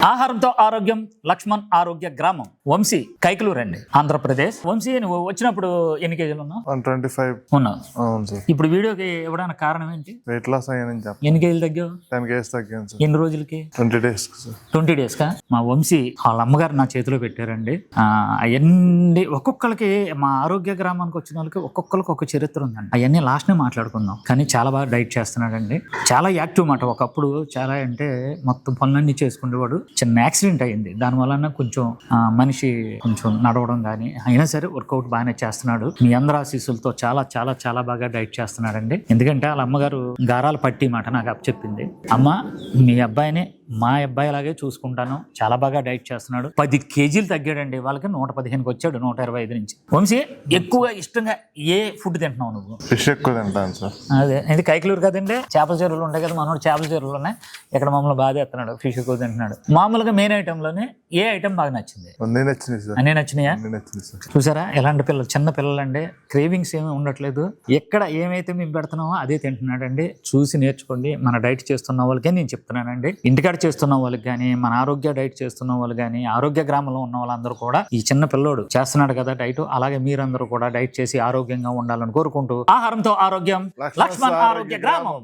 ఆహారంతో ఆరోగ్యం లక్ష్మణ్ ఆరోగ్య గ్రామం వంశీ కైకలూరు అండి ఆంధ్రప్రదేశ్. వంశీ నువ్వు వచ్చినప్పుడు ఎన్ని కేజీలు ఉన్నావు? 125 ఉన్నావు. అవును సార్. ఇప్పుడు వీడియోకి ఇవ్వడానికి కారణం ఏంటి? వెయిట్ లాస్ అయ్యానని చెప్పి ఎన్ని కేజీలు తగ్గావు? 10 kgs తగ్గాను సార్. ఎన్ని రోజులకి? 20 days సార్. 20 days కా? మా వంశీ వాళ్ళ అమ్మగారు నా చేతిలో పెట్టారండి. అవన్నీ ఒక్కొక్కరికి మా ఆరోగ్య గ్రామానికి వచ్చిన వాళ్ళకి ఒక్కొక్కరికి ఒక చరిత్ర ఉందండి. అవన్నీ లాస్ట్నే మాట్లాడుకుందాం. కానీ చాలా బాగా డైట్ చేస్తున్నాడండి. చాలా యాక్టివ్ మాట. ఒకప్పుడు చాలా అంటే మొత్తం పనులన్నీ చేసుకునేవాడు. చిన్న యాక్సిడెంట్ అయింది. దాని వలన కొంచెం మనిషి కొంచెం నడవడం కానీ అయినా సరే వర్కౌట్ బాగానే చేస్తున్నాడు. మీ అందరి ఆశీస్సులతో చాలా చాలా చాలా బాగా డైట్ చేస్తున్నాడండి. ఎందుకంటే వాళ్ళ అమ్మగారు గారాల పట్టి మాట నాకు అప్పచెప్పింది. అమ్మ మీ అబ్బాయిని మా అబ్బాయి లాగే చూసుకుంటాను, చాలా బాగా డైట్ చేస్తున్నాడు. 10 kgs తగ్గాడండి. వాళ్ళకి 115కి వచ్చాడు 125 నుంచి. వంశీ ఎక్కువగా ఇష్టంగా ఏ ఫుడ్ తింటున్నావు నువ్వు? ఫిష్ ఎక్కువ తింటాను సార్. అదే ఇది కైకలూరు కదండి, చేపల చెరువులు ఉంటాయి కదా, మనోడు చేపల చెరువులు ఉన్నాయి. ఇక్కడ మమ్మల్ని బాగా ఎత్తున్నాడు, ఫిష్ ఎక్కువ తింటున్నాడు. మామూలుగా మెయిన్ ఐటెంలోనే ఏ ఐటెం బాగా నచ్చింది? అన్నీ నచ్చినాయి సార్. అన్నీ నచ్చినాయా? అన్నీ నచ్చినాయి సార్. చూసారా ఎలాంటి పిల్లలు, చిన్న పిల్లలండి. క్రేవింగ్స్ ఏమీ ఉండట్లేదు. ఎక్కడ ఏమైతే మేము పెడుతున్నామో అదే తింటున్నాడండి. చూసి నేర్చుకోండి. మన డైట్ చేస్తున్న వాళ్ళకే నేను చెప్తున్నానండి. ఇంటికాడ చేస్తున్న వాళ్ళకి కానీ, మన ఆరోగ్య డైట్ చేస్తున్న వాళ్ళు కానీ, ఆరోగ్య గ్రామంలో ఉన్న వాళ్ళందరూ కూడా ఈ చిన్న పిల్లోడు చేస్తున్నాడు కదా డైట్, అలాగే మీరందరూ కూడా డైట్ చేసి ఆరోగ్యంగా ఉండాలని కోరుకుంటూ ఆహారంతో ఆరోగ్యం లక్ష్మణ్ ఆరోగ్య గ్రామం.